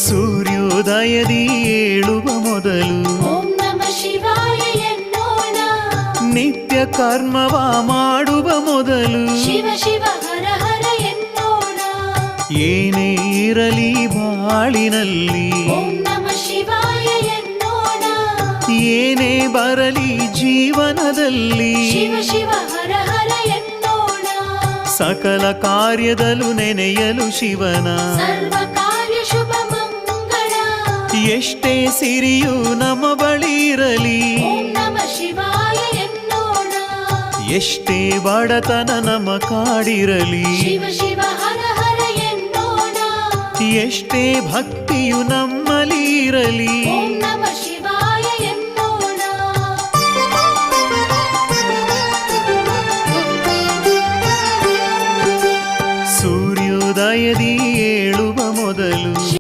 ಸೂರ್ಯೋದಯದಿ ಏಳುವ ಮೊದಲು ಓಂ ನಮಃ ಶಿವಾಯ ಎನ್ನೋಣ. ನಿತ್ಯ ಕರ್ಮವ ಮಾಡುವ ಮೊದಲು ಶಿವ ಶಿವ ಹರ ಹರ ಎನ್ನೋಣ. ಏನೇ ಇರಲಿ ಬಾಳಿನಲ್ಲಿ ಓಂ ನಮಃ ಶಿವಾಯ ಎನ್ನೋಣ. ಏನೇ ಬರಲಿ ಜೀವನದಲ್ಲಿ ಶಿವ ಶಿವ ಹರ ಹರ ಎನ್ನೋಣ. ಸಕಲ ಕಾರ್ಯದಲ್ಲೂ ನೆನೆಯಲು ಶಿವನ ಸರ್ವ ಕಾರ್ಯ ಶುಭ ಮಂಗಳ. ಎಷ್ಟೇ ಸಿರಿಯು ನಮ್ಮ ಬಳಿ ಇರಲಿ ಓಂ ನಮಃ ಶಿವಾಯ ಎನ್ನೋಣ. ಎಷ್ಟೇ ಬಡತನ ನಮ್ಮ ಕಾಡಿರಲಿ ಶಿವ ಶಿವ ಹರ ಹರ ಎನ್ನೋಣ. ಎಷ್ಟೇ ಭಕ್ತಿಯು ನಮ್ಮಲ್ಲಿ ಇರಲಿ ಓಂ ನಮಃ ಶಿವಾಯ